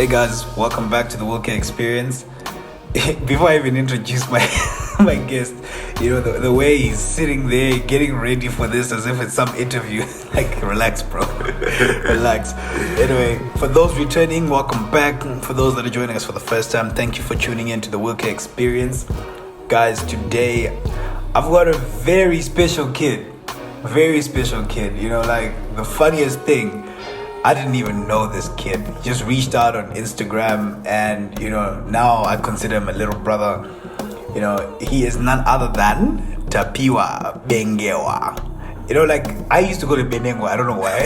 Hey guys, welcome back to the WEKWEDU experience. Before I even introduce my my guest, the way he's sitting there getting ready for this as if it's some interview. Like, relax, bro. Relax. Anyway, for those returning, welcome back. For those that are joining us for the first time, thank you for tuning in to the WEKWEDU experience. Guys, today I've got a very special kid. Very special kid. Like, the funniest thing, I didn't even know this kid. He just reached out on Instagram, and now I consider him a little brother. He is none other than Tapiwa Bengewa. Like, I used to call him Bengewa, I don't know why.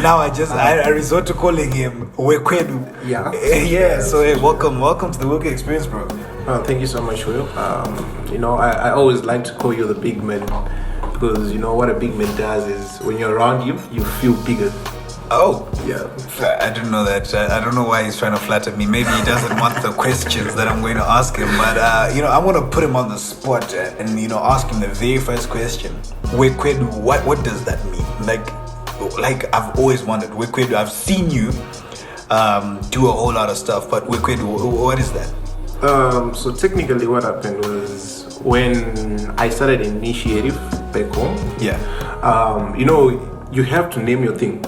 Now I resort to calling him WEKWEDU. Yeah. Yeah, so hey, welcome to the WEKWEDU experience, bro. Thank you so much, Will. I always like to call you the big man, because what a big man does is when you're around him, you feel bigger. Oh, yeah. I didn't know that. I don't know why he's trying to flatter me. Maybe he doesn't want the questions that I'm going to ask him. But, I'm going to put him on the spot and, ask him the very first question. WEKWEDU, what does that mean? Like I've always wondered. WEKWEDU, I've seen you do a whole lot of stuff. But WEKWEDU, what is that? So technically what happened was when I started initiative back home. Yeah. You have to name your thing.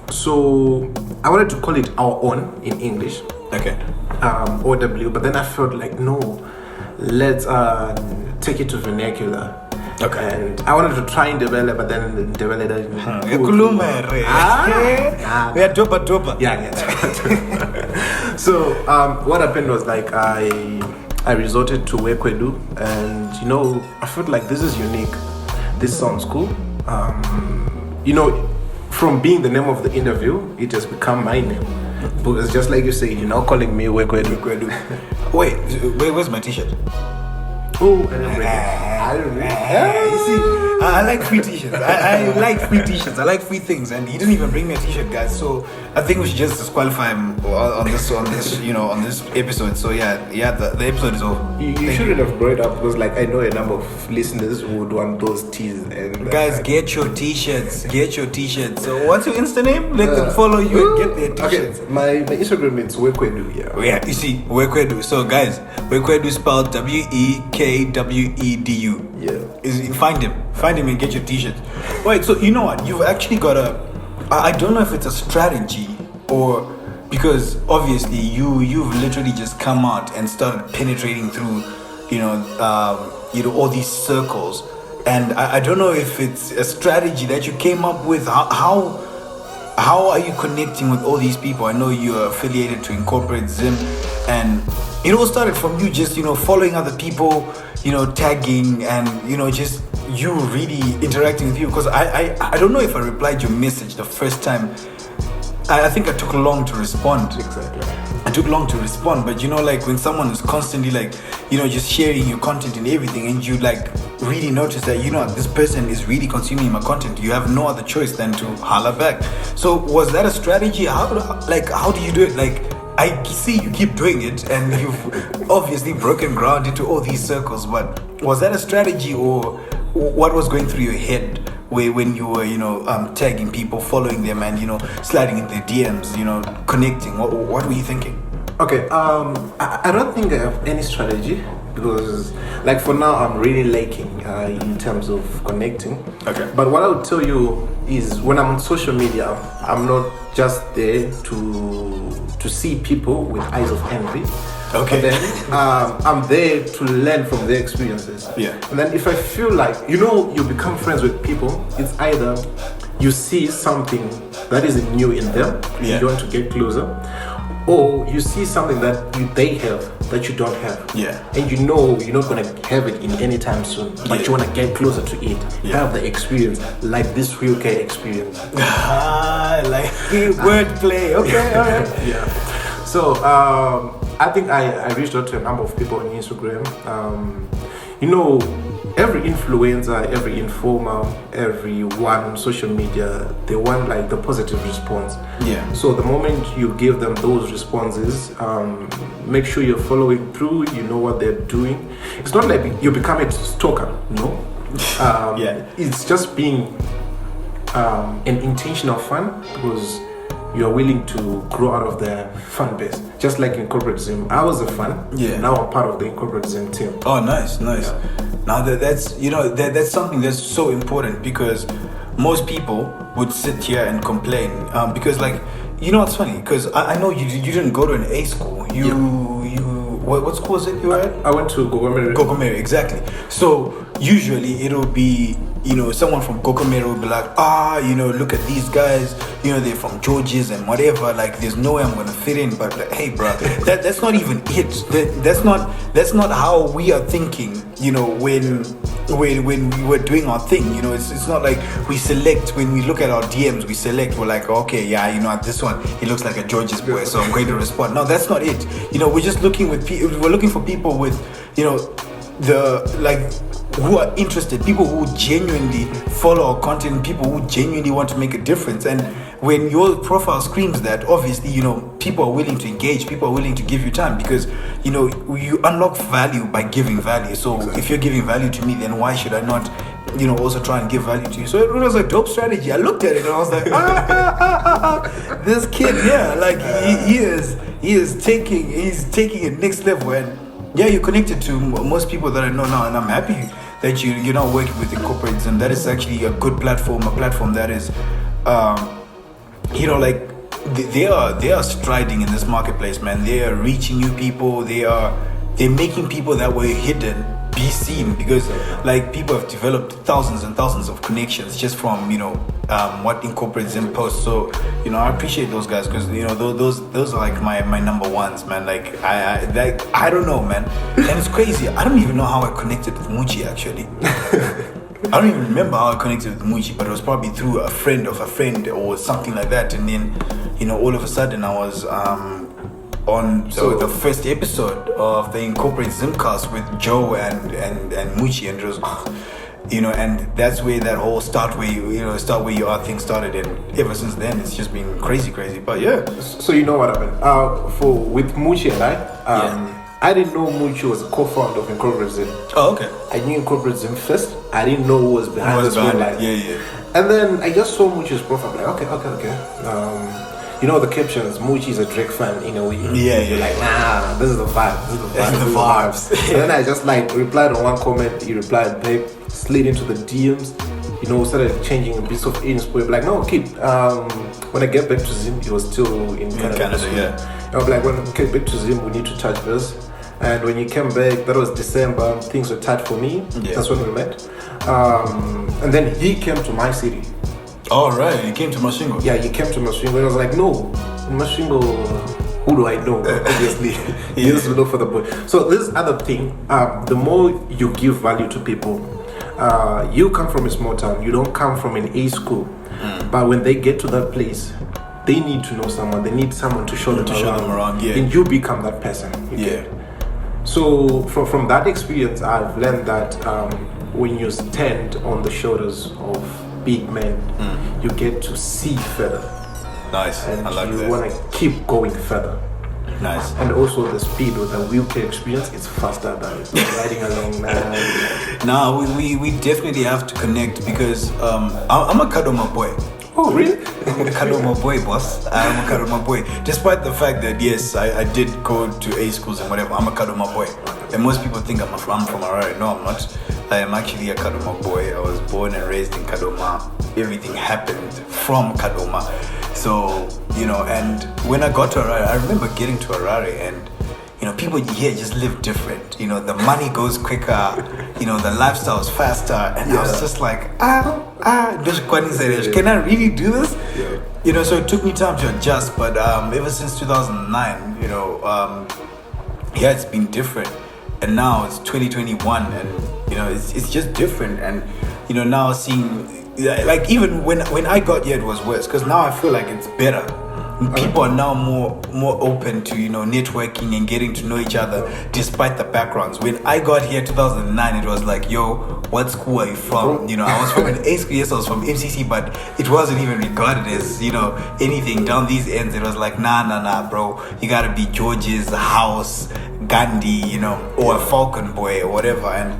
So I wanted to call it Our Own in English. Okay. OW, but then I felt like, no, let's take it to vernacular. Okay. And I wanted to try and develop, but then develop it. We are dopa. Yeah. So what happened was, like, I resorted to WEKWEDU, and I felt like this is unique. This sounds cool. From being the name of the interview, it has become my name. But it's just like you say, you're now calling me WEKWEDU. Wait, where's my t-shirt? Oh, I don't bring it. You see, I like free t-shirts. I like free t-shirts. I like free things, and he didn't even bring me a t-shirt, guys. So I think we should just disqualify him on this episode. So the episode is over. You shouldn't have brought it up, because, like, I know a number of listeners who would want those tees. And guys, get your t-shirts. So what's your Insta name? Let them follow you and get their t-shirts. Okay, my Instagram is WEKWEDU. Yeah, you see, WEKWEDU. So guys, WEKWEDU spelled WEKWEDU. Yeah. Find him and get your t-shirts. Wait, so you know what? You've actually got I don't know if it's a strategy, or because obviously you've literally just come out and started penetrating through, all these circles, and I don't know if it's a strategy that you came up with. How are you connecting with all these people? I know you're affiliated to Incorporate Zim, and it all started from you just following other people, tagging, and just you really interacting with you. Because I don't know if I replied your message the first time. I think I took long to respond. Exactly. I took long to respond, but like when someone is constantly just sharing your content and everything, and you really notice that this person is really consuming my content, you have no other choice than to holler back. So was that a strategy? How do you do it? I see you keep doing it, and you've obviously broken ground into all these circles, but was that a strategy, or what was going through your head when you were tagging people, following them, and sliding in their DMs, connecting? What were you thinking? Okay, I don't think I have any strategy, because for now I'm really lacking in terms of connecting. Okay. But what I would tell you is, when I'm on social media, I'm not just there to see people with eyes of envy. Okay. And then I'm there to learn from their experiences. Yeah. And then if I feel like you become friends with people, it's either you see something that is new in them, yeah, you want to get closer, or you see something that they have that you don't have. Yeah. And you're not going to have it in any time soon, but you want to get closer to it, have the experience, like this WEKWEDU experience. Like wordplay. Okay, all right. Yeah. So I think I reached out to a number of people on Instagram. Every influencer, every informer, everyone on social media, they want the positive response. Yeah. So the moment you give them those responses, make sure you're following through, you know what they're doing. It's not like you become a stalker, no. It's just being an intentional fan, because you're willing to grow out of the fan base. Just like in corporate Zim, I was a fan. Yeah. Now I'm part of the corporate Zim team. Oh, nice. Yeah. Now that's that's something that's so important, because most people would sit here and complain because, like, what's funny, because I know you didn't go to an A school. What school was it you were at? I went to Gogomere. Gogomere, exactly. So usually it'll be, someone from Gogomere will be like, look at these guys, they're from Georges and whatever, like there's no way I'm gonna fit in. But like, hey bro, that's not even it. That's not how we are thinking, when we were doing our thing. It's not like we select, when we look at our DMs, we select, we're like, okay, yeah, this one, he looks like a Georges boy, so I'm going to respond. No, that's not it. We're just looking we're looking for people with, who are interested, people who genuinely follow our content, people who genuinely want to make a difference. And when your profile screams that, obviously, people are willing to engage, people are willing to give you time, because, you unlock value by giving value. So if you're giving value to me, then why should I not, also try and give value to you? So it was a dope strategy. I looked at it and I was like, this kid, like he's taking it next level. And yeah, you're connected to most people that I know now, and I'm happy that you're not working with incorporates, and that is actually a good platform, a platform that is, they are striding in this marketplace, man. They are reaching new people. They're making people that were hidden be seen, because like people have developed thousands and thousands of connections just from what incorporates in post. So I appreciate those guys, because those are like my number ones, man. Like I don't know, man, and it's crazy. I don't even know how I connected with Muchi actually. I don't even remember how I connected with Muchi, but it was probably through a friend of a friend or something like that. And then all of a sudden I was on the first episode of the Incorporate Zimcast with Joe and Muchi, and it was, and that's where that whole start where you are thing started, and ever since then it's just been crazy. But yeah. So you know what happened? With Muchi and I didn't know Muchi was a co-founder of Incorporate Zim. Oh, okay. I knew Incorporate Zim first. I didn't know who was behind this whole line. Yeah. And then I just saw Muchi's profile. Like, okay. The captions, Muchi is a Drake fan in a way. Yeah. You're like, nah, this is the vibe. This is the vibes. And then I just replied on one comment. He replied back, slid into the DMs. Started changing bits of inspo. Like, no, kid. When I get back to Zim, he was still in Canada. Yeah. I was like, when I get back to Zim, we need to touch this. And when you came back, that was December. Things were tight for me. Yeah. That's when we met. And then he came to my city. All right, he came to Masvingo. Yeah, he came to Masvingo. I was like, no, in Masvingo, who do I know? Obviously, he used to look for the boy. So this other thing, the more you give value to people, you come from a small town. You don't come from an A school. But when they get to that place, they need to know someone. They need someone to show them around. Yeah. And you become that person. Yeah. So from that experience, I've learned that when you stand on the shoulders of big men, you get to see further. Nice. And I like you that. want to keep going further. Nice. And also the speed with the wheelchair experience is faster than riding along. Now we definitely have to connect, because I'm a Kadoma boy. Oh, really? I'm a Kadoma boy, boss. I'm a Kadoma boy. Despite the fact that, yes, I did go to A schools and whatever, I'm a Kadoma boy. And most people think I'm from Harare. No, I'm not. I am actually a Kadoma boy. I was born and raised in Kadoma. Everything happened from Kadoma. So, and when I got to Harare, I remember getting to Harare, and people here just live different. The money goes quicker, the lifestyle is faster, and I was just like, can I really do this? Yeah. So it took me time to adjust, but ever since 2009, it's been different, and now it's 2021, and it's just different, and now seeing, like, even when I got here, it was worse, because now I feel like it's better. People are now more open to networking and getting to know each other despite the backgrounds. When I got here 2009, it was like, yo, what school are you from? I was from an A school. Yes, I was from MCC, but it wasn't even regarded as anything down these ends. It was like, nah, bro, you gotta be George's House, Gandhi, or a Falcon boy or whatever.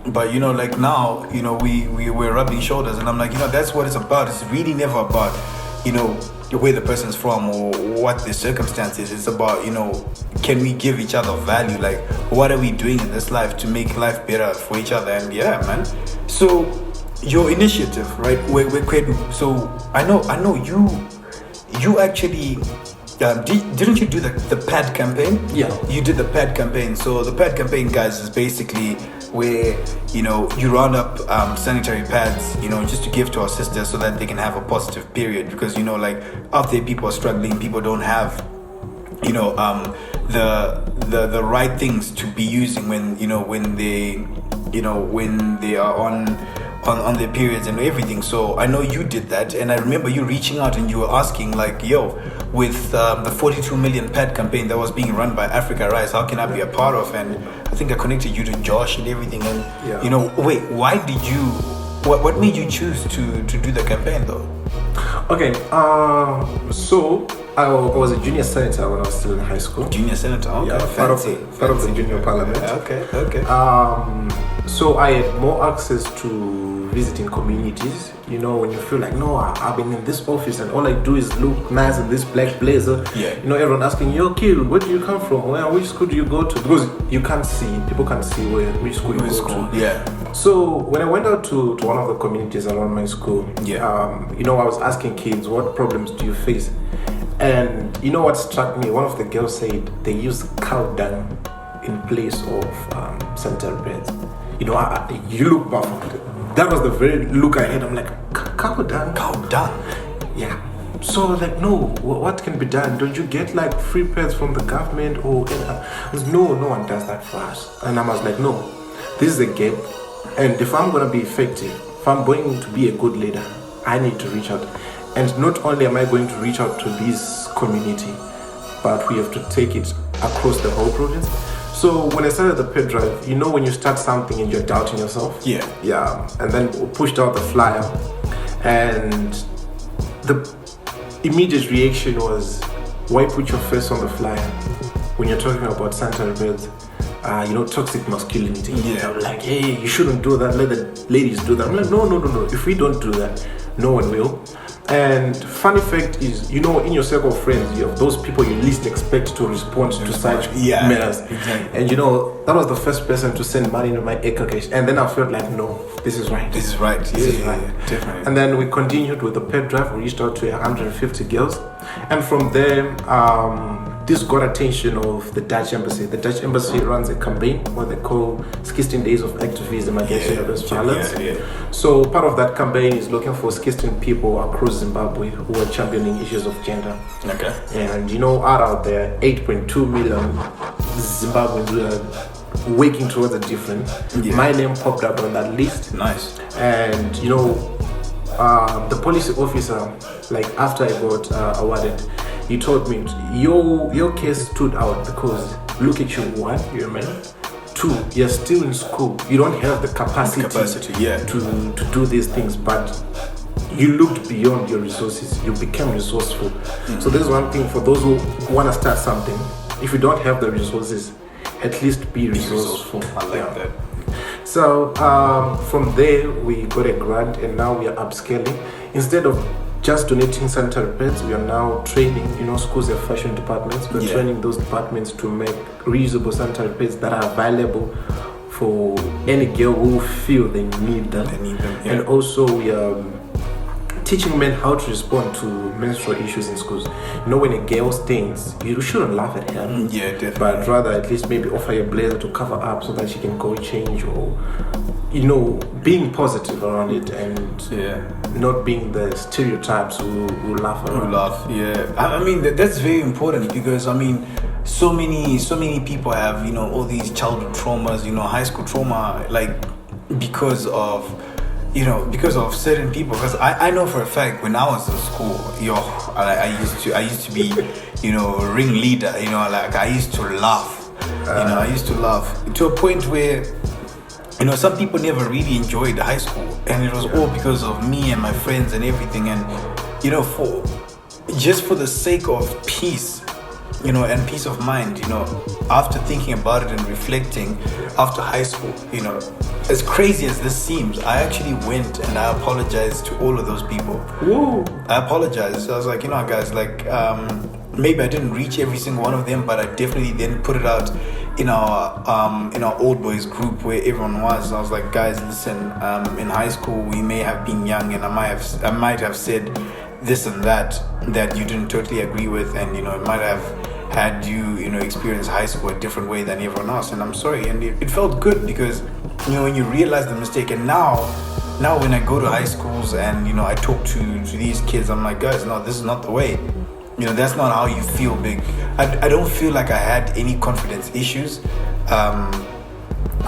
But like now, we're rubbing shoulders, and I'm like, that's what it's about. It's really never about where the person's from or what the circumstances. It's about, can we give each other value? Like, what are we doing in this life to make life better for each other? And yeah, man. So your initiative, right? WEKWEDU. So I know you actually. Didn't you do the pad campaign? Yeah. You did the pad campaign. So the pad campaign, guys, is basically where, you round up sanitary pads, just to give to our sisters so that they can have a positive period. Because, like, out there people are struggling, people don't have, the right things to be using when they are on their periods and everything. So I know you did that, and I remember you reaching out and you were asking, like, with the 42 million pad campaign that was being run by Africa Rise, how can I be a part of? And I think I connected you to Josh and everything. And why did you? What made you choose to do the campaign though? Okay, so I was a junior senator when I was still in high school. Junior senator, okay. Yeah, part of the junior parliament. Okay. So I had more access to visiting communities. When you feel like, no, I've been in this office and all I do is look nice in this black blazer. Yeah. Everyone asking, yo, kid, where do you come from? Which school do you go to? Because people can't see which school you go to. Yeah. So when I went out to one of the communities around my school, I was asking kids, what problems do you face? And what struck me, one of the girls said they use cow dung in place of sanitary pads. You look baffled. That was the very look I had. I'm like, cow dung? Cow dung? Yeah. So like, no, what can be done? Don't you get like free pads from the government? Or no one does that for us. And I was like, no, this is a gap. And if I'm going to be effective, if I'm going to be a good leader, I need to reach out. And not only am I going to reach out to this community, but we have to take it across the whole province. So when I started the pet drive, when you start something and you're doubting yourself. Yeah. And then we pushed out the flyer, and the immediate reaction was, why put your face on the flyer when you're talking about sanitary beds? Toxic masculinity. Yeah. Like, hey, you shouldn't do that. Let the ladies do that. I'm like, no. If we don't do that, no one will. And funny fact is, in your circle of friends, you have those people you least expect to respond to such matters. Exactly. And that was the first person to send money into my Echo Cash. And then I felt like, no, this is right. This is right. This is right. Definitely. And then we continued with the pet drive. We reached out to 150 girls. And from there, this got attention of the Dutch Embassy. The Dutch Embassy runs a campaign, what they call 16 Days of Activism Against Gender-Based Violence. So part of that campaign is looking for 16 people across Zimbabwe who are championing issues of gender. Okay. And out there, 8.2 million Zimbabweans who are working towards a different. My name popped up on that list. Nice. And the policy officer, like after I got awarded, he told me, your case stood out because look at you, one, you're a man. Two, you're still in school. You don't have the capacity to do these things, but you looked beyond your resources. You became resourceful. Mm-hmm. So this is one thing for those who want to start something. If you don't have the resources, at least be resourceful. I like that. So from there, we got a grant, and now we are upscaling. Instead of just donating sanitary pads, we are now training, schools have fashion departments. We're training those departments to make reusable sanitary pads that are available for any girl who feel they need them. And also we are teaching men how to respond to menstrual issues in schools. When a girl stains, you shouldn't laugh at her. Definitely. But rather at least maybe offer a blazer to cover up so that she can go change, or being positive around it, and not being the stereotypes who laugh around. I mean that's very important, because so many people have all these childhood traumas, high school trauma, like because of certain people. Because I know for a fact when I was in school, I used to be ringleader, like I used to laugh, I used to laugh to a point where some people never really enjoyed high school, and it was all because of me and my friends and everything. And for the sake of peace, and peace of mind, after thinking about it and reflecting after high school, as crazy as this seems, I actually went and I apologized to all of those people. Whoa. I apologized. I was like, guys, like, maybe I didn't reach every single one of them, but I definitely then put it out in our old boys group where everyone was. I was like, guys, listen, in high school we may have been young, and I might have said this and that you didn't totally agree with, and it might have had you experience high school a different way than everyone else, and I'm sorry. And it felt good because when you realize the mistake. And now when I go to high schools and I talk to these kids, I'm like, guys, no, this is not the way. That's not how you feel big. I don't feel like I had any confidence issues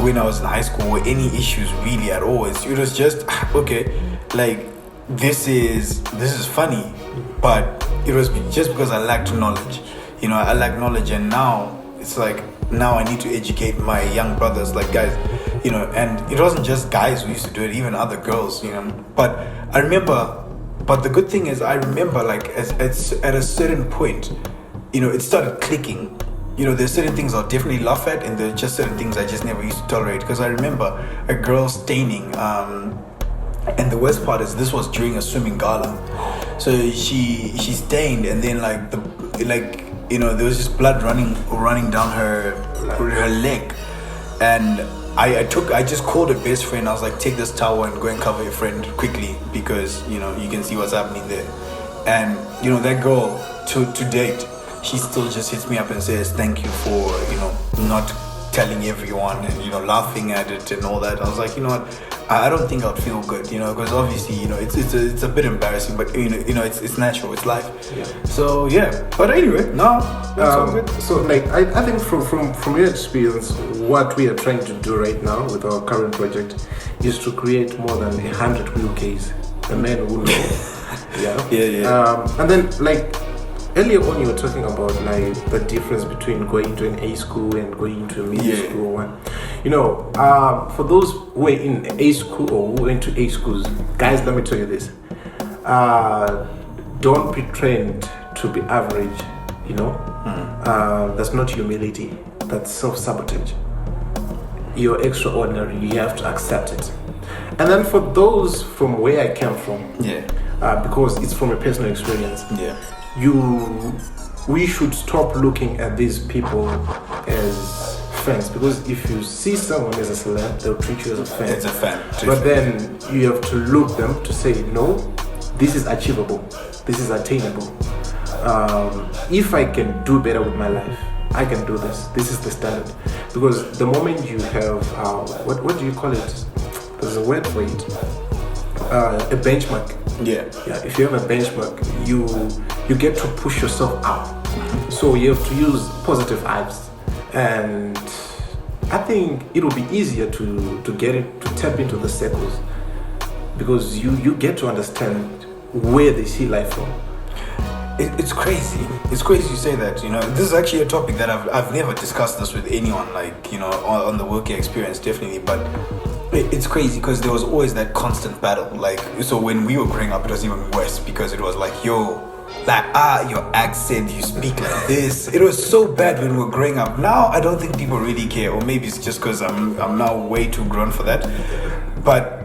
when I was in high school, or any issues really at all. It was just okay, like this is funny, but it was just because I lacked knowledge. I lacked knowledge, and now it's like I need to educate my young brothers, like, guys, and it wasn't just guys who used to do it, even other girls, But I remember, but the good thing is, I remember, like, at a certain point, it started clicking. There's certain things I'll definitely laugh at, and there's just certain things I just never used to tolerate. Because I remember a girl staining, and the worst part is this was during a swimming gala. So she stained, and then there was just blood running down her leg, and I just called her best friend. I was like, take this towel and go and cover your friend quickly, because you can see what's happening there. And that girl to date, she still just hits me up and says thank you for not telling everyone, and laughing at it and all that. I was like, what, I don't think I'd feel good, because obviously it's a bit embarrassing, but it's natural, it's life. Yeah. So yeah, but anyway, no, that's all good. So like I think from your experience, what we are trying to do right now with our current project is to create more than 100 wheelcase, the men who know. Yeah. And then, like, earlier on, you were talking about like the difference between going to an A school and going into a middle school one. For those who are in A school or who went to A schools, guys, let me tell you this: don't be trained to be average. That's not humility. That's self-sabotage. You're extraordinary. You have to accept it. And then for those from where I came from, because it's from a personal experience, we should stop looking at these people as friends, because if you see someone as a celeb, they'll treat you as a fan. It's a fan. But then you have to look them to say, no, this is achievable, this is attainable. If I can do better with my life, I can do this. This is the standard. Because the moment you have what do you call it? There's a word for it. A benchmark. Yeah. If you have a benchmark, you get to push yourself up. So you have to use positive vibes, and I think it will be easier to tap into the circles, because you get to understand where they see life from. It's crazy. It's crazy you say that. This is actually a topic that I've never discussed this with anyone, like, on the working experience, definitely. But it's crazy because there was always that constant battle. Like, so when we were growing up, it was even worse, because it was like, your accent, you speak like this. It was so bad when we were growing up. Now I don't think people really care, or maybe it's just because I'm now way too grown for that. But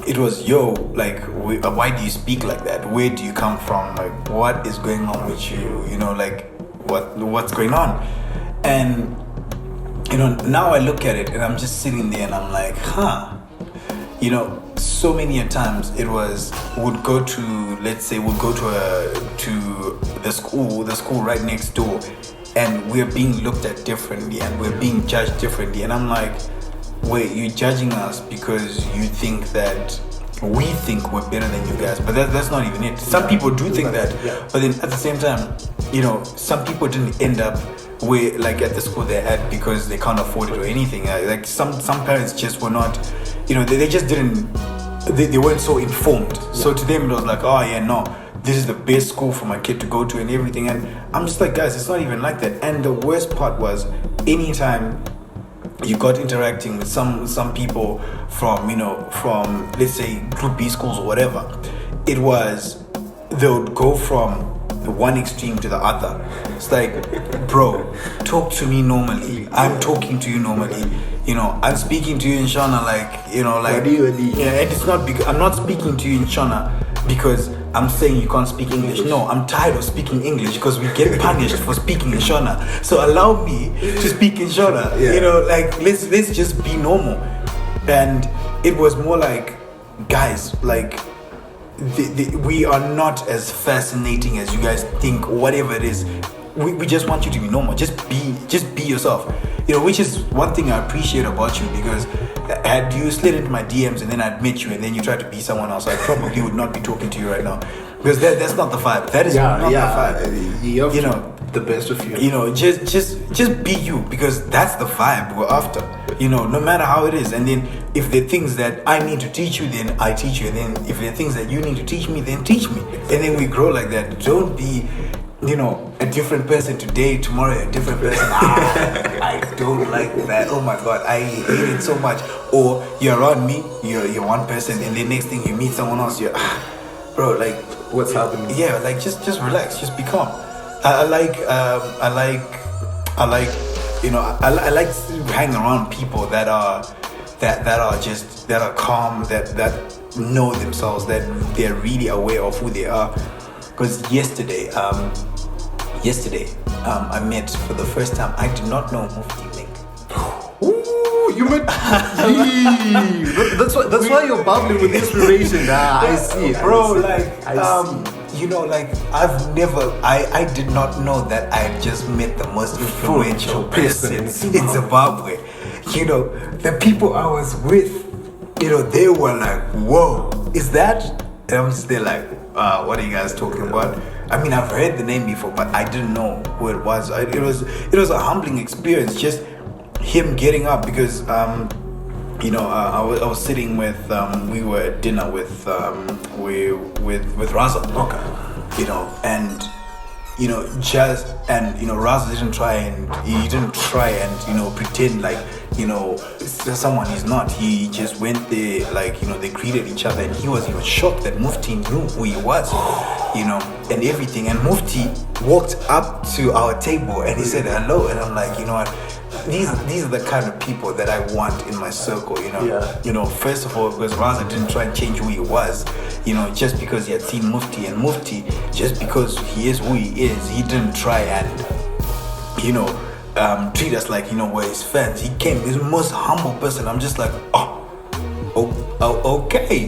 it was, like, why do you speak like that? Where do you come from? Like, what is going on with you? Like, what's going on? And now I look at it and I'm just sitting there and I'm like, so many a times it was, we'd go to the school right next door, and we're being looked at differently and we're being judged differently. And I'm like, wait, you're judging us because you think that we think we're better than you guys, but that's not even it. Some people do think that, but then at the same time, some people didn't end up where, like, at the school they're at because they can't afford it or anything. Like some parents just were not, they just didn't, they weren't so informed. So to them it was like, oh yeah, no, this is the best school for my kid to go to and everything. And I'm just like, guys, it's not even like that. And the worst part was, anytime you got interacting with some people from let's say group B schools or whatever, it was, they would go from one extreme to the other. It's like, bro, talk to me normally. I'm talking to you normally. I'm speaking to you in Shona yeah, and it's not because I'm not speaking to you in Shona because I'm saying you can't speak English. No, I'm tired of speaking English because we get punished for speaking in Shona. So allow me to speak in Shona. Let's just be normal. And it was more like, guys, like we are not as fascinating as you guys think. Whatever it is, we just want you to be normal. Just be yourself. Which is one thing I appreciate about you, because had you slid into my DMs and then I'd met you and then you tried to be someone else, I probably would not be talking to you right now, because that's not the vibe. That is not the vibe. The best of you. Just be you, because that's the vibe we're after. No matter how it is. And then if there are things that I need to teach you, then I teach you. And then if there are things that you need to teach me, then teach me. And then we grow like that. Don't be a different person today, tomorrow a different person. I don't like that. Oh my God, I hate it so much. Or you're around me, you're one person, and the next thing you meet someone else, you're bro, like, what's happening? Yeah, like just relax, just be calm. I like hanging around people that are calm, that know themselves, that they're really aware of who they are. Because yesterday, I met for the first time. I did not know Mufti Link. Ooh, you met. That's why you're bubbling with inspiration. I see, bro. I did not know that I just met the most influential person in Zimbabwe. The people I was with, they were like, whoa, is that? And I'm just there like, what are you guys talking about? I mean, I've heard the name before, but I didn't know who it was. It was a humbling experience, just him getting up, because I was sitting with we were at dinner with Raza. Okay. Raza didn't try and pretend like someone he's not. He just went there, they greeted each other, and he was even shocked that Mufti knew who he was, and everything. And Mufti walked up to our table and he said hello, and I'm like, these are the kind of people that I want in my circle, First of all, because Raza didn't try and change who he was, just because he had seen Mufti, and Mufti, just because he is who he is, he didn't try and treat us like we're his fans. He came, he's the most humble person. I'm just like, okay.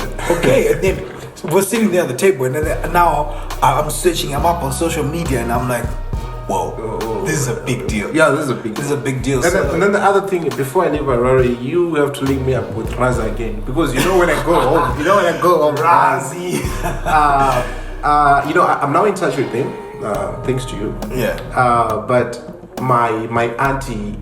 And then we're sitting there at the table, and then now I'm searching him up on social media, and I'm like, whoa, this is a big deal. Yeah, this is a big deal. And then the other thing, before I leave Harare, you have to link me up with Raza again, because when I go home, Razi. I'm now in touch with him, thanks to you. Yeah. But my auntie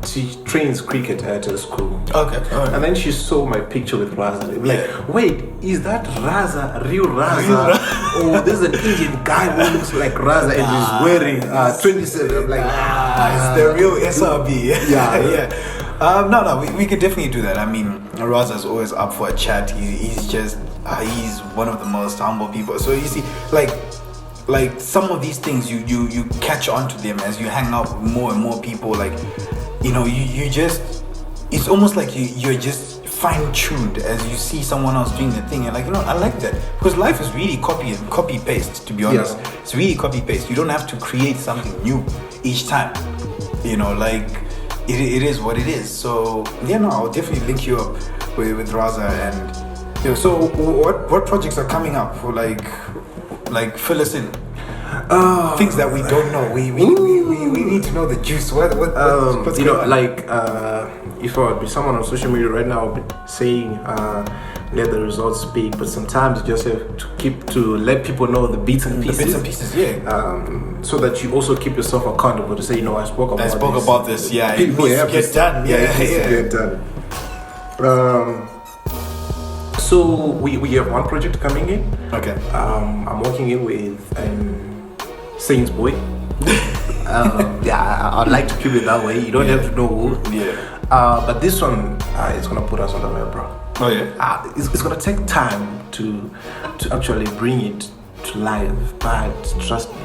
she trains cricket at her school. Okay. Right. And then she saw my picture with Raza. Like, wait, is that Raza, real Raza? Or there's an Indian guy who looks like Raza and he's wearing 27. I'm like, it's the real SRB. Yeah. No, we could definitely do that. I mean, Raza's always up for a chat. He's just he's one of the most humble people. So you see, like some of these things you catch on to them as you hang out with more and more people. Like, you just, it's almost like you're just fine-tuned as you see someone else doing the thing, and I like that, because life is really copy paste, to be honest. It's really copy paste. You don't have to create something new each time, it is what it is. So I'll definitely link you up with Raza. And so what projects are coming up for, like fill us in. Things that we don't know. We need to know the juice. What's going on? If I would be someone on social media right now, I would be saying let the results speak. But sometimes you just have to let people know the bits and pieces. Yeah. So that you also keep yourself accountable to say, I spoke about this. Yeah. People get done. Get done. So we have one project coming in. Okay. I'm working in with Saints Boy. I'd like to keep it that way. You don't have to know who. Yeah. But this one, it's gonna put us on the web, bro. Oh yeah. It's gonna take time to actually bring it to live, but trust me,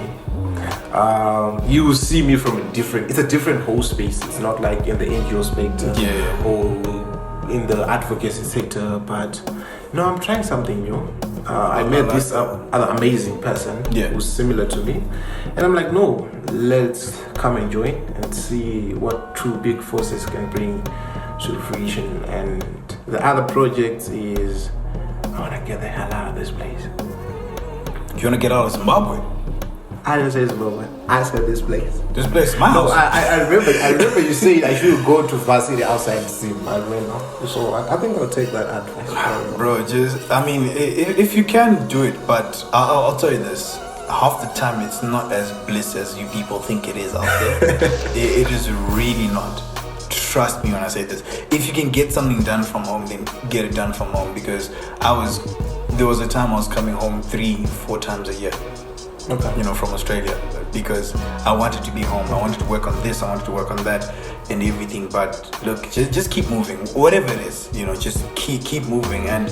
you will see me from it's a different whole space. It's not like in the NGO sector or in the advocacy sector, but no, I'm trying something new. I met this other amazing person who's similar to me, and I'm like, no, let's come and join and see what two big forces can bring to fruition. And the other project is, I want to get the hell out of this place. You want to get out of Zimbabwe? I didn't say Zimbabwe. I said this place. This place is my house. No, I remember you saying I should go to varsity outside the scene. I remember. So I think I'll take that advice. Bro, if you can do it, but I'll tell you this. Half the time it's not as bliss as you people think it is out there. It is really not. Trust me when I say this. If you can get something done from home, then get it done from home. Because there was a time I was coming home 3-4 times a year. Okay. From Australia, because I wanted to be home. I wanted to work on this, I wanted to work on that and everything. But look, just keep moving, whatever it is, just keep moving. And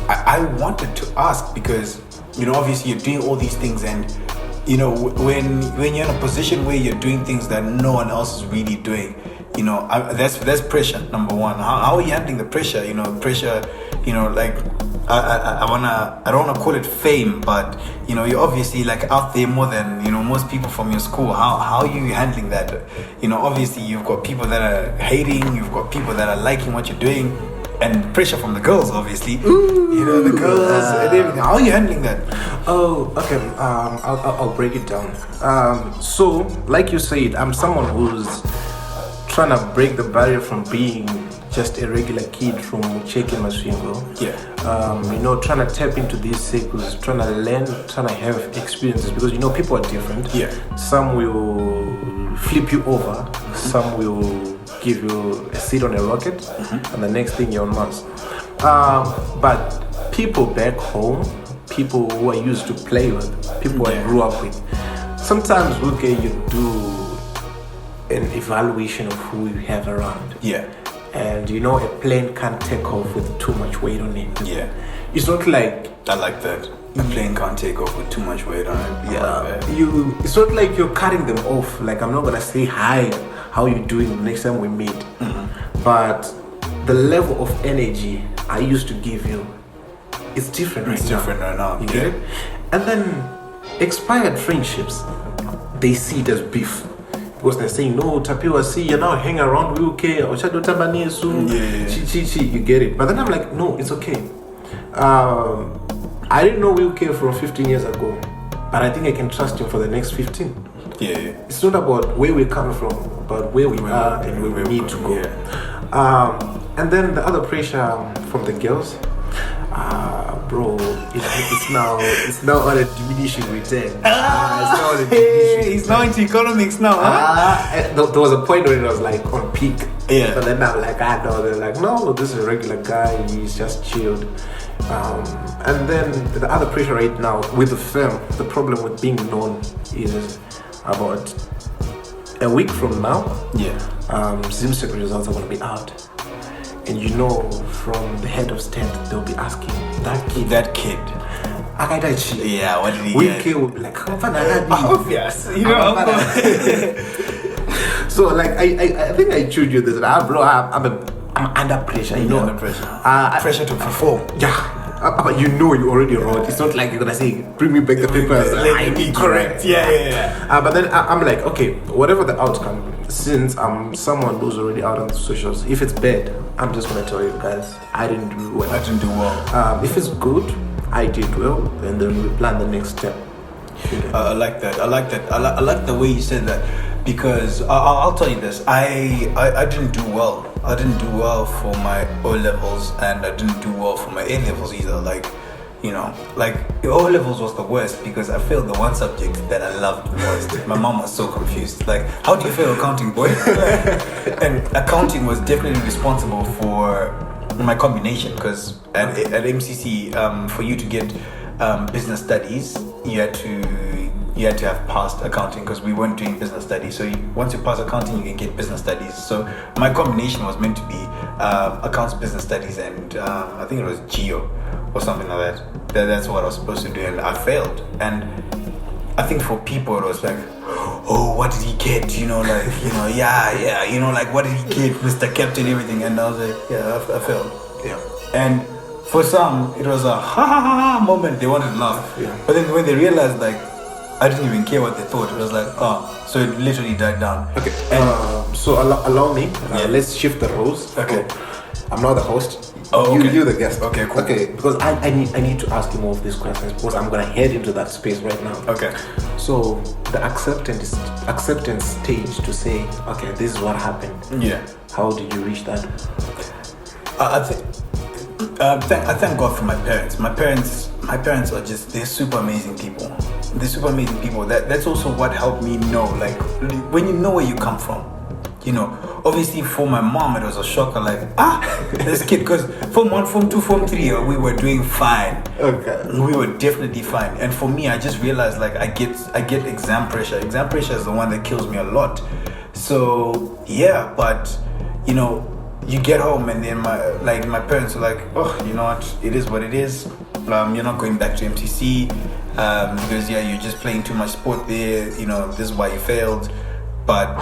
I wanted to ask because, obviously you're doing all these things, and when you're in a position where you're doing things that no one else is really doing, that's pressure, number one. How are you handling the pressure? Pressure, like I don't wanna call it fame, but you're obviously like out there more than most people from your school. How are you handling that? Obviously you've got people that are hating, you've got people that are liking what you're doing, and pressure from the girls, obviously. The girls and everything. How are you handling that? Oh, okay. I'll break it down. So like you said, I'm someone who's trying to break the barrier from being just a regular kid from Cheke Masvingo. Trying to tap into these circles, trying to learn, trying to have experiences, because people are different. Some will flip you over, some will give you a seat on a rocket, and the next thing you're on Mars. But people back home, people who I used to play with, people I grew up with, sometimes you do an evaluation of who you have around. And a plane can't take off with too much weight on it. It's not like... I like that. A plane can't take off with too much weight on it. It's not like you're cutting them off. Like, I'm not gonna say hi, how you doing the next time we meet. But the level of energy I used to give you, it's different right now. It's different right now. You get it? And then expired friendships, they see it as beef. Because they're saying, no, Tapiwa, see, you now hang around UK, you get it. But then I'm like, no, it's okay. I didn't know UK from 15 years ago, but I think I can trust you for the next 15. It's not about where we're coming from, but where we are and where we need to go. And then the other pressure from the girls, bro, it's now on a diminishing return. He's now into economics now. There was a point where it was like on peak. But then I'm like, they're like, no, this is a regular guy. He's just chilled. And then the other pressure right now with the firm, the problem with being known is about a week from now. Zimsec results are going to be out. And from the head of state, they'll be asking that kid. Yeah, what did he get? Will be like, obvious. So like I think I told you this. Bro, I'm under pressure. Under pressure. Pressure to perform. But you already wrote. It's not like you're gonna say, bring me back the papers. I need correct. But then I'm like, okay, whatever the outcome, since I'm someone who's already out on the socials, if it's bad, I'm just gonna tell you guys, I didn't do well. If it's good, I did well, and then we plan the next step. I like that. I like the way you said that, because I'll tell you this. I didn't do well. I didn't do well for my O levels, and I didn't do well for my A levels either. O levels was the worst because I failed the one subject that I loved the most. My mom was so confused. Like, how do you fail accounting, boy? And accounting was definitely responsible for my combination, because at MCC, for you to get business studies, you had to have passed accounting, because we weren't doing business studies. So once you pass accounting, you can get business studies. So my combination was meant to be accounts, business studies, and I think it was Geo or something like that. That's what I was supposed to do, and I failed. And I think for people it was like, oh, what did he get? Yeah, like what did he get, Mr. Captain, everything. And I was like, yeah, I failed. Yeah. And for some, it was a ha ha ha ha moment. They wanted to laugh. Yeah. But then when they realized, like, I didn't even care what they thought. It was like, oh, so it literally died down. Okay. So allow me. Let's shift the roles. Okay. I'm not the host. Oh, okay. You're the guest. Okay, cool. Okay, because I need to ask you more of these questions because I'm gonna head into that space right now. Okay. So the acceptance stage to say, okay, this is what happened. Yeah. How did you reach that? I thank God for my parents. My parents are they're super amazing people. They're super amazing people. That's also what helped me know, like, when you know where you come from. Obviously for my mom it was a shocker, like, this kid, because Form 1, Form 2, Form 3, we were doing fine. Okay. We were definitely fine. And for me, I just realized, like, I get exam pressure. Exam pressure is the one that kills me a lot. So yeah, but you get home and then my parents are like, oh, you know what, it is what it is. You're not going back to MTC because you're just playing too much sport there. This is why you failed. But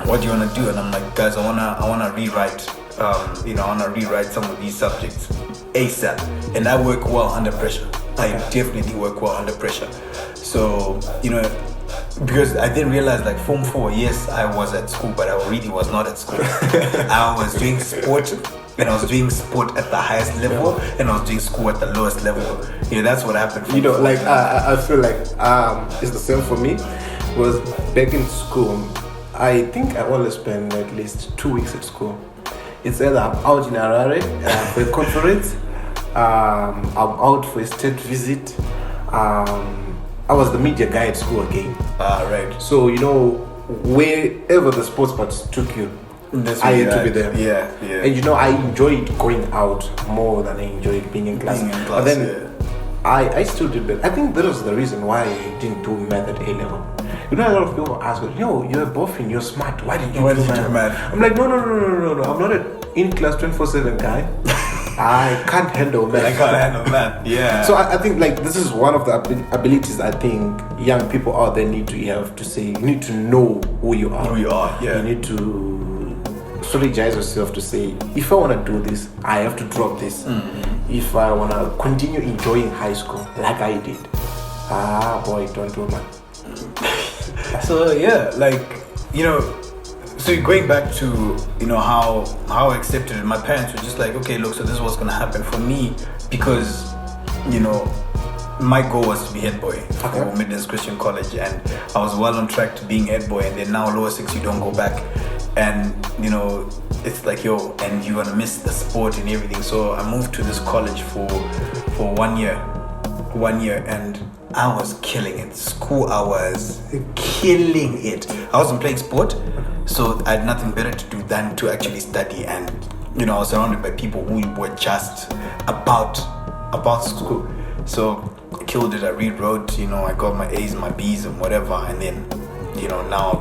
what do you want to do? And I'm like, guys, I wanna rewrite. I wanna rewrite some of these subjects ASAP. And I work well under pressure. I definitely work well under pressure. So because I didn't realize, like, Form 4, yes, I was at school, but I really was not at school. I was doing sport, and I was doing sport at the highest level, and I was doing school at the lowest level. That's what happened. I feel like it's the same for me. Was back in school, I think I always spend at least 2 weeks at school. It's either I'm out in Harare for a conference, I'm out for a state visit. I was the media guy at school again. Right. So wherever the sports parts took you, I had to be there. Yeah. And I enjoyed going out more than I enjoyed being in class. But then I still did that. I think that was the reason why I didn't do math at A level. A lot of people ask me, you're buffing, you're smart, why did you do math? I'm like, no, I'm not an in-class 24/7 guy. I can't handle math. Yeah. So I think, like, this is one of the abilities I think young people out there need to have, to say, you need to know who you are. Yeah. You need to strategize yourself to say, if I want to do this, I have to drop this. Mm-hmm. If I want to continue enjoying high school like I did, boy, don't do that. So yeah, like, so going back to how I accepted it, my parents were just like, okay, look, so this is what's gonna happen for me, because my goal was to be head boy for Midlands Christian College, and I was well on track to being head boy, and then now lower 6 you don't go back, and it's like, and you're gonna miss the sport and everything. So I moved to this college for 1 year, and I was killing it. School, I was killing it. I wasn't playing sport, so I had nothing better to do than to actually study. And I was surrounded by people who were just about school. So I killed it. I rewrote. I got my A's, my B's, and whatever. And then now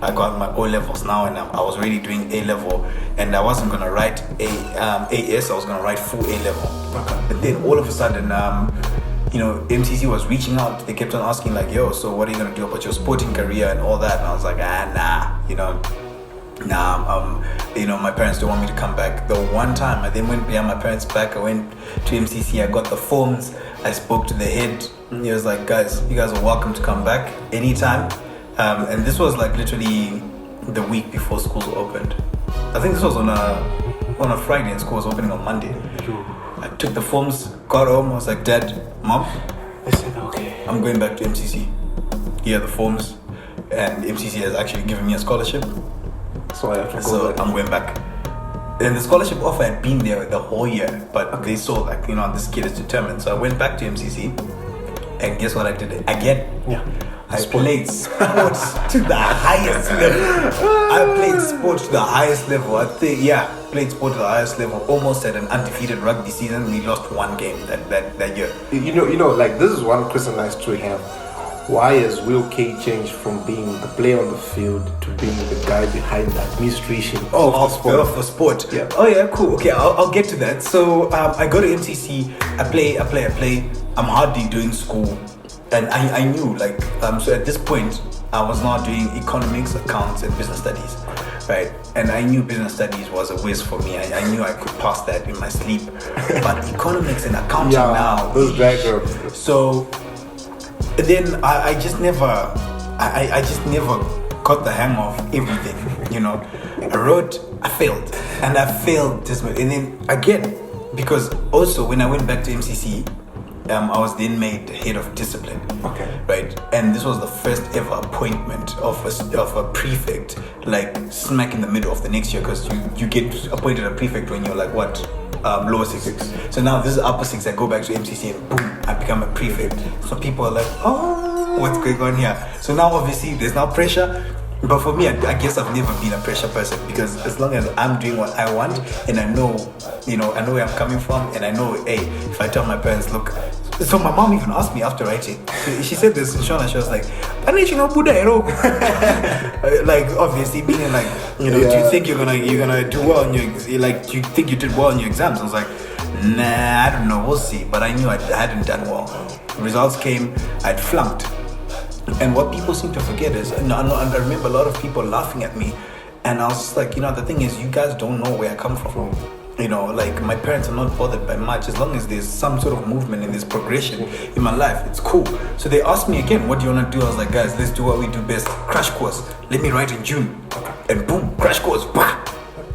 I got my O levels now, and I was already doing A level, and I wasn't gonna write AS. I was gonna write full A level. But then all of a sudden, MCC was reaching out. They kept on asking, like, so what are you gonna do about your sporting career and all that? And I was like, my parents don't want me to come back. The one time I then went behind my parents' back, I went to MCC, I got the forms, I spoke to the head, and he was like, guys, you guys are welcome to come back anytime. And this was like literally the week before schools opened. I think this was on a Friday, and school was opening on Monday. I took the forms, got home, I was like, Dad, Mom, I said, okay, I'm going back to MCC. Here are the forms, and MCC has actually given me a scholarship. So I have to go So back. I'm going back. And the scholarship offer had been there the whole year, but they saw, like, this kid is determined. So I went back to MCC, and guess what I did again? Yeah. I played sports to the highest level. Played sport to the highest level. Played sport to the highest level. Almost had an undefeated rugby season. We lost one game that year. Like, this is one question I still have. Why has Will K changed from being the player on the field to being the guy behind the administration of the sport? Yeah. Oh yeah, cool. Okay, I'll get to that. So I go to MCC. I play. I'm hardly doing school, and I knew like so at this point I was not doing economics, accounts, and business studies, right? And I knew business studies was a whiz for me. I knew I could pass that in my sleep, but economics and accounting now. Those diagrams. So then I just never got the hang of everything, you know. I failed, and I failed this much. And then again, because also when I went back to MCC, I was then made head of discipline. Okay. Right, and this was the first ever appointment of a prefect, like smack in the middle of the next year, because you get appointed a prefect when you're like what, lower six. So now this is upper six. I go back to MCC and boom, I become a prefect. So people are like, oh, what's going on here? So now obviously there's now pressure. But for me, I guess I've never been a pressure person, because as long as I'm doing what I want and I know where I'm coming from, and I know, hey, if I tell my parents, look. So my mom even asked me after writing. She said this in Shona. She was like, like obviously meaning like, you know, do you think you're gonna do well on your, like, do you think you did well on your exams? I was like, nah, I don't know, we'll see. But I knew I hadn't done well. Results came, I'd flunked. And what people seem to forget is, and I remember a lot of people laughing at me, and I was just like, you know, the thing is, you guys don't know where I come from. You know, like my parents are not bothered by much. As long as there's some sort of movement and there's progression in my life, it's cool. So they asked me again, what do you want to do? I was like, guys, let's do what we do best. Crash course. Let me write in June. And boom, crash course. Bah!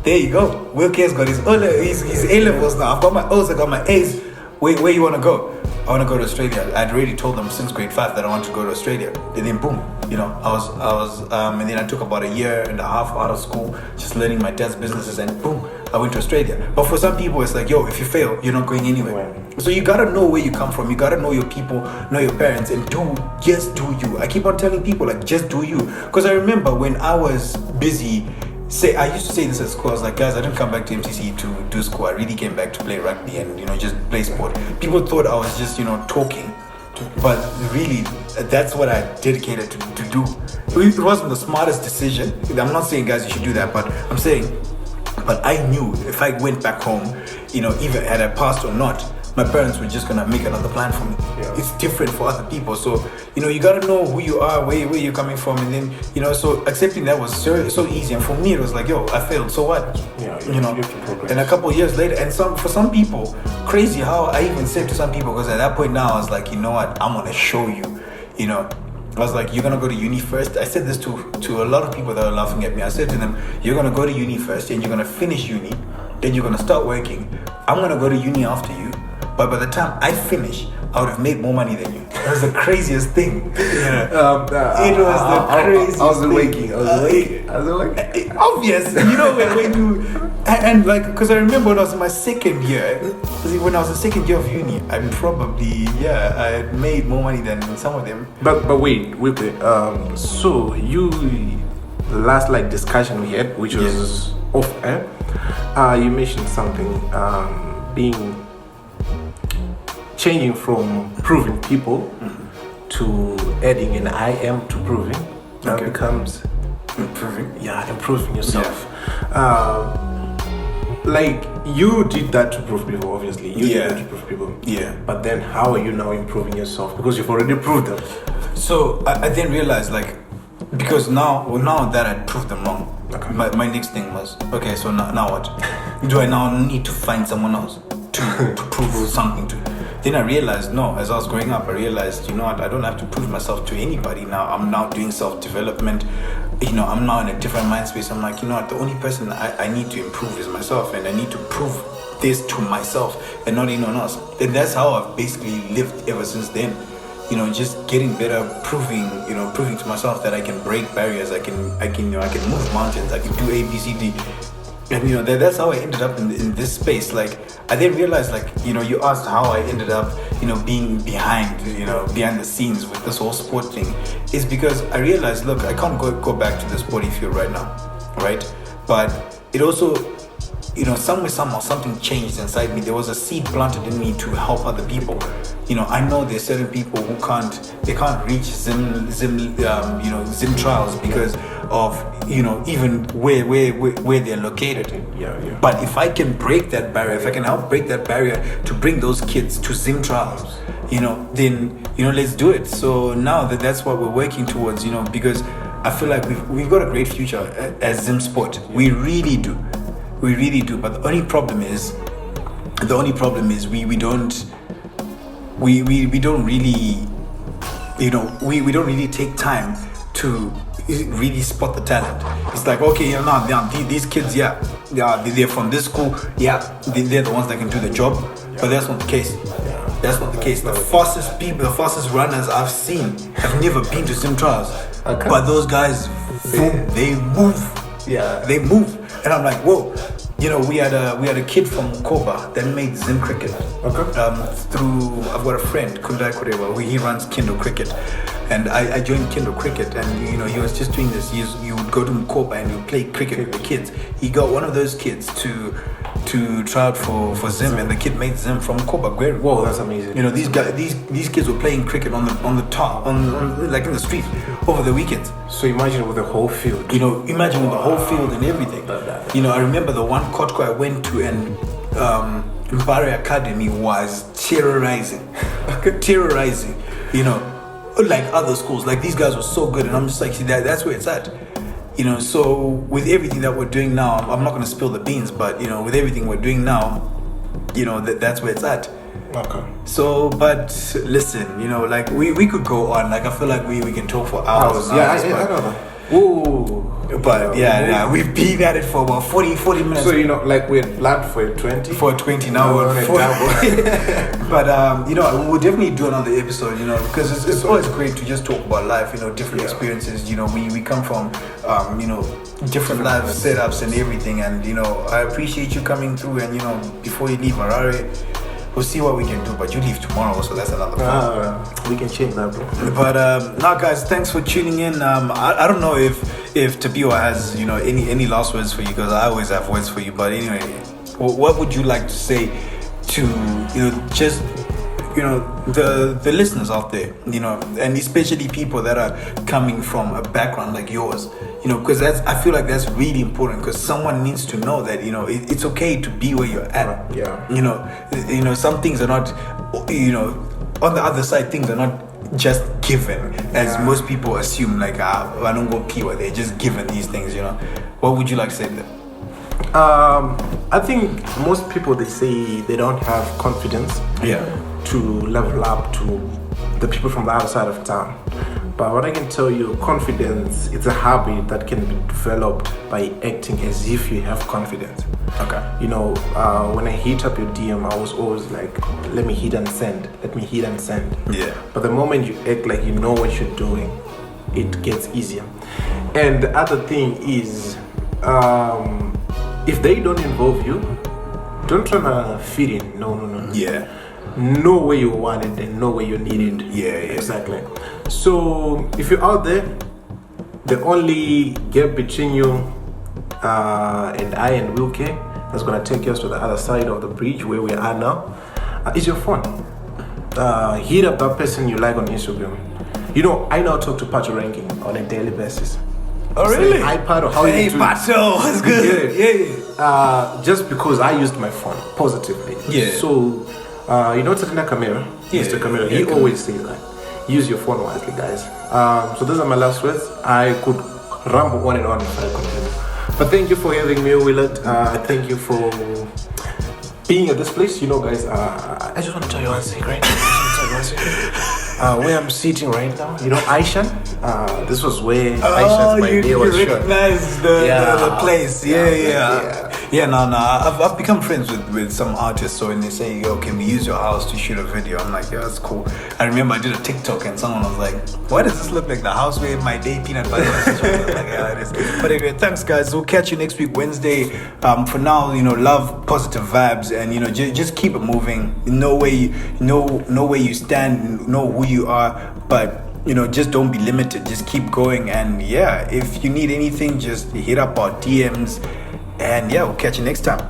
There you go. Will K's got his A-levels now. I've got my O's, I got my A's. Where you want to go? I want to go to Australia. I'd already told them since grade 5 that I want to go to Australia. And then boom, you know, I was and then I took about a year and a half out of school, just learning my dad's businesses, and boom, I went to Australia. But for some people, it's like, yo, if you fail, you're not going anywhere. So you gotta know where you come from. You gotta know your people, know your parents, and just do you. I keep on telling people, like, just do you. Because I remember when I was busy, I used to say this at school. I was like, guys, I didn't come back to MCC to do school. I really came back to play rugby and, you know, just play sport. People thought I was just, you know, talking. But really, that's what I dedicated to do. It wasn't the smartest decision. I'm not saying, guys, you should do that, but I'm saying, but I knew if I went back home, you know, even had I passed or not, my parents were just gonna make another plan for me. Yeah. It's different for other people. So, you know, you gotta know who you are, where you're coming from, and then, you know, so accepting that was so easy. And for me, it was like, yo, I failed, so what? Yeah, you know. And a couple of years later, and for some people, crazy how I even said to some people, because at that point now, I was like, you know what, I'm gonna show you, you know. I was like, you're gonna go to uni first. I said this to a lot of people that were laughing at me. I said to them, you're gonna go to uni first, and you're gonna finish uni, then you're gonna start working. I'm gonna go to uni after you. But by the time I finish, I would have made more money than you. That was the craziest thing. Yeah. It was the craziest thing. I was awake. Obvious. You know, when you... And like, because I remember when I was in my second year, when I was in second year of uni, I probably, I had made more money than some of them. But wait. So the last like discussion we had, which was off air, you mentioned something, changing from proving people to adding an I am to proving. Now becomes improving. Yeah, improving yourself. Like you did that to prove people, obviously. You did that to prove people. Yeah. But then how are you now improving yourself? Because you've already proved them. So I then realized, like, because now that I proved them wrong, my next thing was, okay, so now what? Do I now need to find someone else to prove something to? Then I realized, no, as I was growing up, I realized, you know what, I don't have to prove myself to anybody now. I'm now doing self-development. You know, I'm now in a different mind space. I'm like, you know what, the only person I need to improve is myself, and I need to prove this to myself and not anyone else. And that's how I've basically lived ever since then. You know, just getting better, proving to myself that I can break barriers, I can move mountains, I can do A, B, C, D. And you know, that's how I ended up in this space. Like, I then realized, like, you know, you asked how I ended up, you know, being behind the scenes with this whole sport thing. Is because I realized, look, I can't go back to the sporty field right now, right? But it also somewhere, somehow, something changed inside me. There was a seed planted in me to help other people. I know there's certain people who can't reach Zim trials because of, even where they're located. Yeah. But if I can break that barrier, if I can help break that barrier to bring those kids to Zim trials, then, let's do it. So now that's what we're working towards, because I feel like we've got a great future as Zim sport. We really do. But the only problem is we don't really, we don't really take time to really spot the talent. It's like, okay, these kids, they're from this school, they're the ones that can do the job, but that's not the case. That's not the case. The fastest runners I've seen have never been to Sim trials, but those guys, they move. Yeah, they move, and I'm like, whoa. We had a kid from Koba that made Zim cricket. Through, I've got a friend, Kachere, he runs Kindle Cricket, and I joined Kindle Cricket, and he was just doing this. You would go to Koba and you would play cricket with the kids. He got one of those kids to try out for Zim, and the kid made Zim from Koba. Whoa, that's amazing. These kids were playing cricket on the top, like in the street over the weekends. So imagine with the whole field. Imagine with the whole field and everything. I remember the one Kotko I went to, and Mbari Academy was terrorizing, like other schools. Like these guys were so good, and I'm just like, see, that's where it's at. So with everything that we're doing now, I'm not going to spill the beans, but with everything we're doing now, that's where it's at. Okay. So, but listen, like we could go on. Like I feel like we can talk for hours. Yeah, I don't know. Ooh. But we've been at it for about 40 minutes. So like we had planned for 20. For 20 now we're at 40. But we'll definitely do another episode. Because it's always great to just talk about life. Different experiences. We come from different life setups and everything. And I appreciate you coming through. And before you leave Harare, we'll see what we can do, but you leave tomorrow, so that's another thing. We can change that, bro. But now, guys, thanks for tuning in. I don't know if Tapiwa has any last words for you, because I always have words for you. But anyway, what would you like to say to just the listeners out there, and especially people that are coming from a background like yours, because I feel like that's really important, because someone needs to know that it's okay to be where you're at. Some things are not, on the other side, things are not just given, as most people assume, like I don't go Piwa, they're just given these things. What would you like to say to them? I think most people, they say they don't have confidence to level up to the people from the other side of town. But what I can tell you, confidence, it's a habit that can be developed by acting as if you have confidence. Okay. When I hit up your DM, I was always like, let me hit and send. Yeah. But the moment you act like you know what you're doing, it gets easier. And the other thing is, if they don't involve you, don't try to fit in. No. Yeah. Know where you want it and know where you need it. Yeah. Exactly. So if you're out there, the only gap between you and I and Will K that's gonna take us to the other side of the bridge where we are now is your phone. Hit up that person you like on Instagram. I now talk to Pacho Ranking on a daily basis. Oh really? Hi Pacho, how are you doing? Hey Pacho, what's good? Yeah. Just because I used my phone positively. Yeah. So Tatina Camera, Mr. Camera, he always says that. Use your phone wisely, guys. So those are my last words. I could ramble on and on if I continue. But thank you for having me, Willard. Thank you for being at this place. Guys, I just want to tell you one secret. Where I'm sitting right now, Aishan, this was where Aishan's my day was shot. Recognize the place. Yeah, no. I've become friends with some artists. So when they say, "Yo, can we use your house to shoot a video?" I'm like, "Yeah, that's cool." I remember I did a TikTok and someone was like, "Why does this look like the house where my day peanut butter?" Like, yeah, it is. But anyway, thanks, guys. We'll catch you next week, Wednesday. For now, love positive vibes, and just keep it moving. Know where you stand, know who you are, but just don't be limited. Just keep going, and if you need anything, just hit up our DMs. And we'll catch you next time.